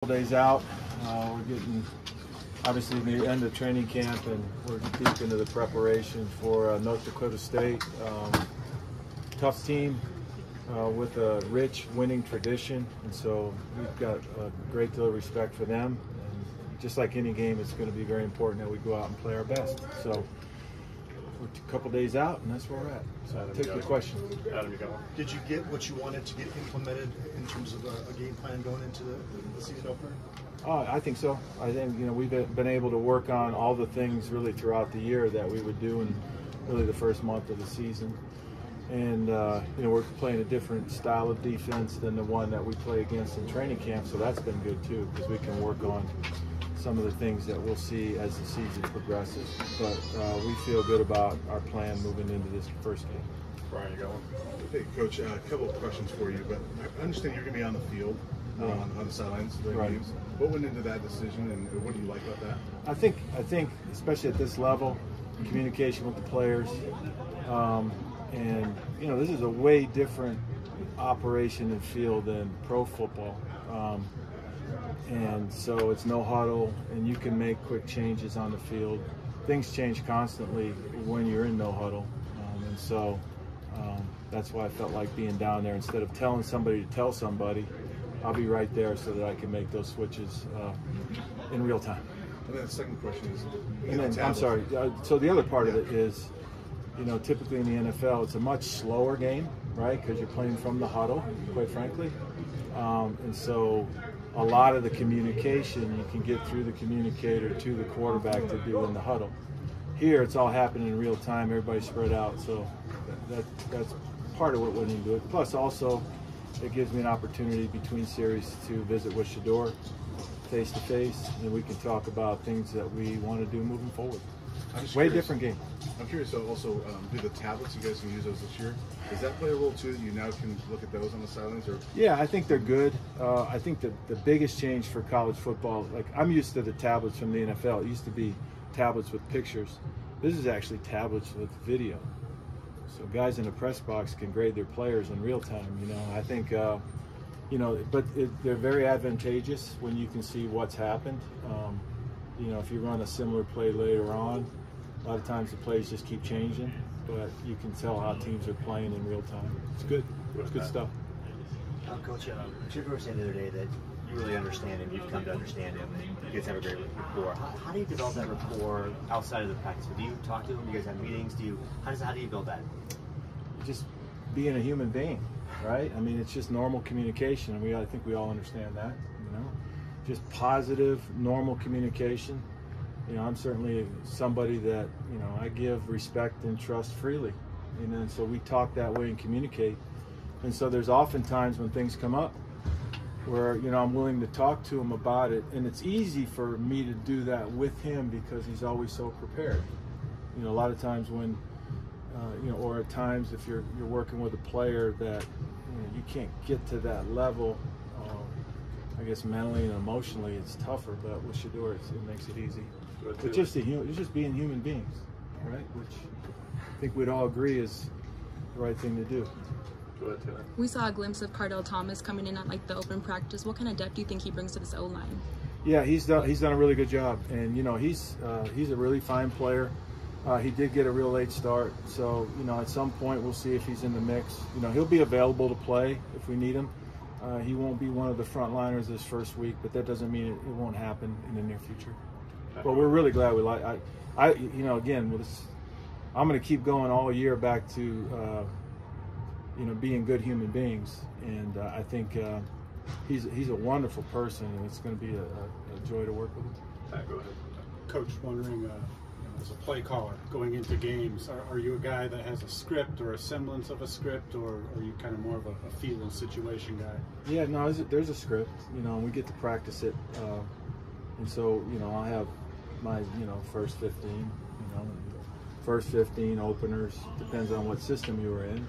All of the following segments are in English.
Days out. We're getting obviously the end of training camp, and we're deep into the preparation for North Dakota State. Tough team with a rich winning tradition, and so we've got a great deal of respect for them. And just like any game, it's going to be very important that we go out and play our best. So we're a couple days out, and that's where we're at. So I'll take the question. Adam, you got one. Did you get what you wanted to get implemented in terms of a game plan going into the season opener? I think so. I think we've been able to work on all the things really throughout the year that we would do in really the first month of the season. And we're playing a different style of defense than the one that we play against in training camp, so that's been good too, because we can work on some of the things that we'll see as the season progresses. But we feel good about our plan moving into this first game. Brian, you got one? Hey, Coach, a couple of questions for you, but I understand you're going to be on the field, on the sidelines during games. What went into that decision, and what do you like about that? I think, especially at this level, communication with the players, and this is a way different operation and field than pro football. And so it's no huddle, and you can make quick changes on the field. Things change constantly when you're in no huddle, and so that's why I felt like being down there. Instead of telling somebody to tell somebody, I'll be right there so that I can make those switches in real time. And then the second question is, and then, I'm sorry, so the other part of it is, typically in the NFL, it's a much slower game, right? Because you're playing from the huddle, quite frankly. And so a lot of the communication you can get through the communicator to the quarterback to do in the huddle. Here, it's all happening in real time. Everybody's spread out, so that's part of what went into it. Plus, also, it gives me an opportunity between series to visit with Shurmur face to face, and we can talk about things that we want to do moving forward. Way different game. I'm curious, so also, do the tablets, you guys can use those this year? Does that play a role too? You now can look at those on the sidelines? Or? Yeah, I think they're good. I think that the biggest change for college football, like I'm used to the tablets from the NFL. It used to be tablets with pictures. This is actually tablets with video. So guys in the press box can grade their players in real time. I think, but they're very advantageous when you can see what's happened. If you run a similar play later on, a lot of times the plays just keep changing, but you can tell how teams are playing in real time. It's good. It's good stuff. Coach, Shurmur was saying the other day that you really understand him, you've come to understand him, and you guys have a great rapport. How do you develop that rapport outside of the practice? Do you talk to him? Do you guys have meetings? How do you build that? Just being a human being, right? I mean, it's just normal communication, and I think we all understand that, Just positive, normal communication. I'm certainly somebody that, I give respect and trust freely. And so we talk that way and communicate. And so there's often times when things come up where, I'm willing to talk to him about it. And it's easy for me to do that with him because he's always so prepared. A lot of times when, or at times if you're working with a player that, you can't get to that level, I guess mentally and emotionally it's tougher, but with Shurmur it makes it easy. It's just being human beings, right? Which I think we'd all agree is the right thing to do. We saw a glimpse of Cardell Thomas coming in at the open practice. What kind of depth do you think he brings to this O-line? Yeah, he's done a really good job, and he's a really fine player. He did get a real late start, so at some point we'll see if he's in the mix. He'll be available to play if we need him. He won't be one of the frontliners this first week, but that doesn't mean it won't happen in the near future. But we're really glad we like. Again, I'm going to keep going all year back to being good human beings, and I think he's a wonderful person, and it's going to be a joy to work with him. Go ahead. Coach, wondering, as a play caller going into games, are you a guy that has a script or a semblance of a script, or are you kind of more of a feel and situation guy? Yeah, no, there's a script, and we get to practice it, and so I'll have my first 15, first 15 openers. Depends on what system you were in.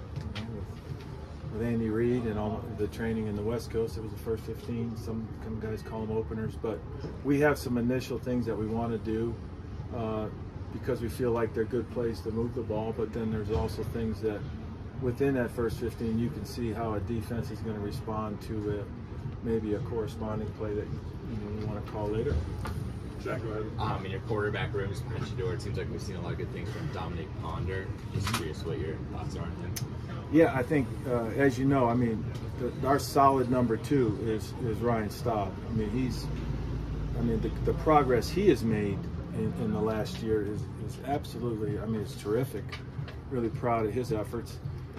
With Andy Reid and all the training in the West Coast, it was the first 15. Some guys call them openers, but we have some initial things that we want to do because we feel like they're good plays to move the ball. But then there's also things that within that first 15, you can see how a defense is going to respond to maybe a corresponding play that you want to call later. Jack, go ahead. In your quarterback room, just mentioned it, it seems like we've seen a lot of good things from Dominic Ponder. Just curious what your thoughts are on him. Yeah, I think, as you know, I mean, our solid number 2 is Ryan Staub. I mean, the progress he has made in the last year is absolutely, I mean, it's terrific. Really proud of his efforts.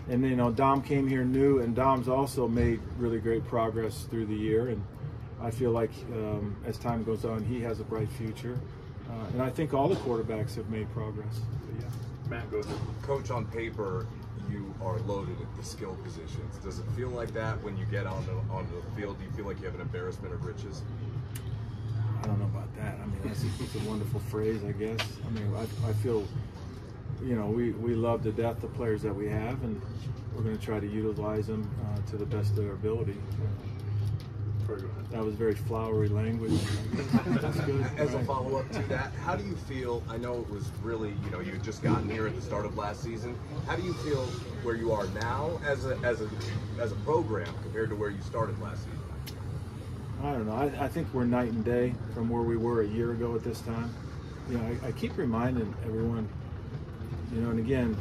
And, you know, Dom came here new, and Dom's also made really great progress through the year. And I feel like as time goes on, he has a bright future. And I think all the quarterbacks have made progress. But yeah. Matt, go ahead. Coach, on paper, you are loaded at the skill positions. Does it feel like that when you get onto the field? Do you feel like you have an embarrassment of riches? I don't know about that. I mean, it's a wonderful phrase, I guess. I mean, I feel, you know, we love to death the players that we have, and we're going to try to utilize them to the best of their ability. That was very flowery language. That's good. As a follow-up to that, how do you feel? I know it was really, you know, you had just gotten here at the start of last season. How do you feel where you are now as a program compared to where you started last season? I don't know. I think we're night and day from where we were a year ago at this time. You know, I keep reminding everyone, you know, and again,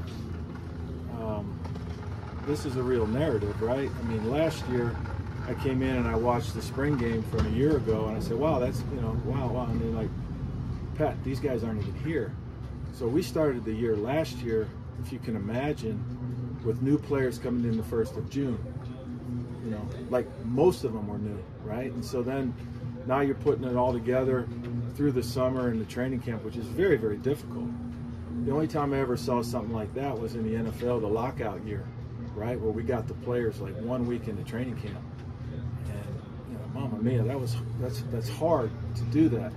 this is a real narrative, right? I mean, last year I came in and I watched the spring game from a year ago, and I said, wow, that's, you know, wow. And they're like, Pat, these guys aren't even here. So we started the year last year, if you can imagine, with new players coming in the 1st of June. You know, like most of them were new, right? And so then now you're putting it all together through the summer and the training camp, which is very, very difficult. The only time I ever saw something like that was in the NFL, the lockout year, right? Where we got the players like 1 week into training camp. And, you know, Mama Mia, that's hard to do that.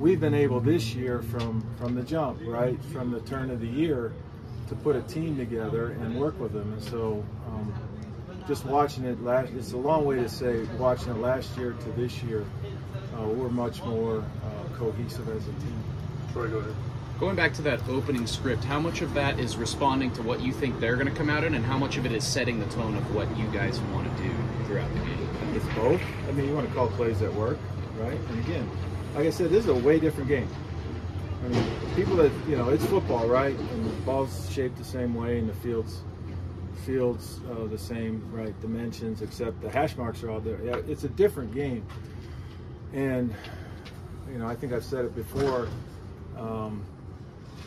We've been able this year from the jump, right? From the turn of the year to put a team together and work with them. And so, just watching it it's a long way to say watching it last year to this year, we're much more cohesive as a team. Troy, go ahead. Going back to that opening script, how much of that is responding to what you think they're going to come out in, and how much of it is setting the tone of what you guys want to do throughout the game? It's both. I mean, you want to call plays that work, right? And again, like I said, this is a way different game. I mean, people that, you know, it's football, right? And the ball's shaped the same way, and the field's the same, right, dimensions, except the hash marks are all there. Yeah, it's a different game. And, you know, I think I've said it before,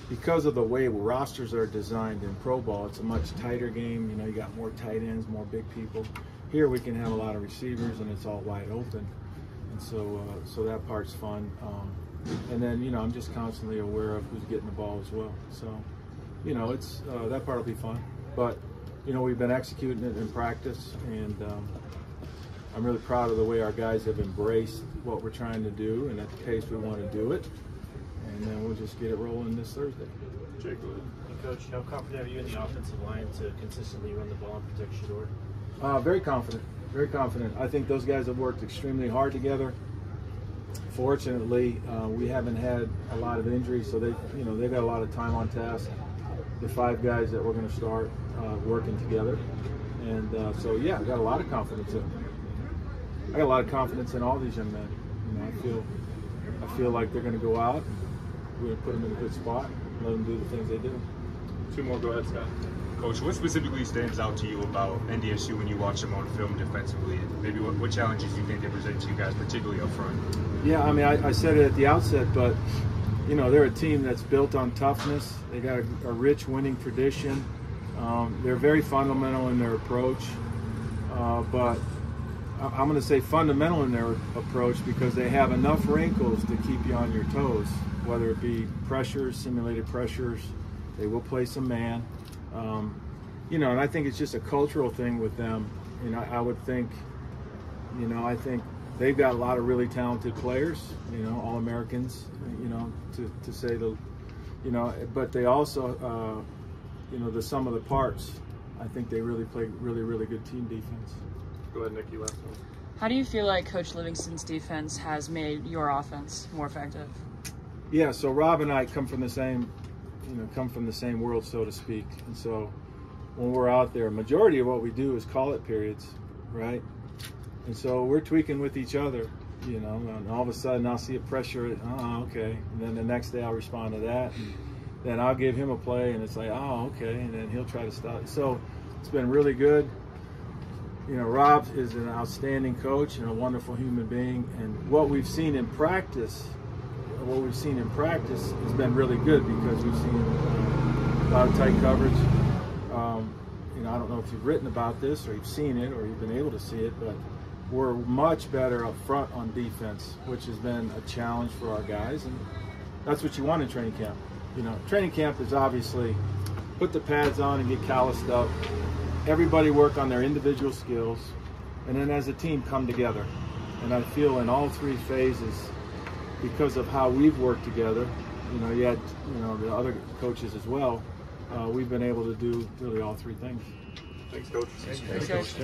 because of the way rosters are designed in pro ball, it's a much tighter game. You know, you got more tight ends, more big people. Here we can have a lot of receivers, and it's all wide open. And so that part's fun. And then, you know, I'm just constantly aware of who's getting the ball as well. So, you know, it's that part will be fun. But, you know, we've been executing it in practice, and I'm really proud of the way our guys have embraced what we're trying to do and at the pace we want to do it. And then we'll just get it rolling this Thursday. Jake, go ahead. Coach, how confident are you in the offensive line to consistently run the ball and protect Shurmur? Very confident. Very confident. I think those guys have worked extremely hard together. Fortunately, we haven't had a lot of injuries, so they've got a lot of time on task. The 5 guys that we're going to start working together, and so yeah, I got a lot of confidence in them. I got a lot of confidence in all these young men. You know, I feel like they're going to go out. We're going to put them in a good spot and let them do the things they do. 2 more. Go ahead, Scott. Coach, what specifically stands out to you about NDSU when you watch them on film defensively? And maybe what challenges do you think they present to you guys, particularly up front? Yeah, I mean, I said it at the outset, but, you know, they're a team that's built on toughness. They got a rich winning tradition. They're very fundamental in their approach, but I'm going to say fundamental in their approach because they have enough wrinkles to keep you on your toes, whether it be pressures, simulated pressures. They will play some man. You know, and I think it's just a cultural thing with them. You know, I would think, you know, I think they've got a lot of really talented players, you know, All-Americans, you know, to say the, you know, but they also, you know, the sum of the parts, I think they really play really good team defense. Go ahead, Nikki, last one. How do you feel like Coach Livingston's defense has made your offense more effective? Yeah, so Rob and I come from the same, you know, world, so to speak. And so when we're out there, majority of what we do is call it periods, right? And so we're tweaking with each other. you know, and all of a sudden I'll see a pressure, oh, okay, and then the next day I'll respond to that, and then I'll give him a play, and it's like, oh, okay, and then he'll try to stop. So it's been really good. You know, Rob is an outstanding coach and a wonderful human being, and what we've seen in practice has been really good because we've seen a lot of tight coverage. You know, I don't know if you've written about this or you've seen it or you've been able to see it, but we're much better up front on defense, which has been a challenge for our guys, and that's what you want in training camp. You know, training camp is obviously put the pads on and get calloused up. Everybody work on their individual skills, and then as a team come together. And I feel in all three phases, because of how we've worked together, you know, yet, you know, the other coaches as well, we've been able to do really all three things. Thanks, Coach. Thanks, Coach.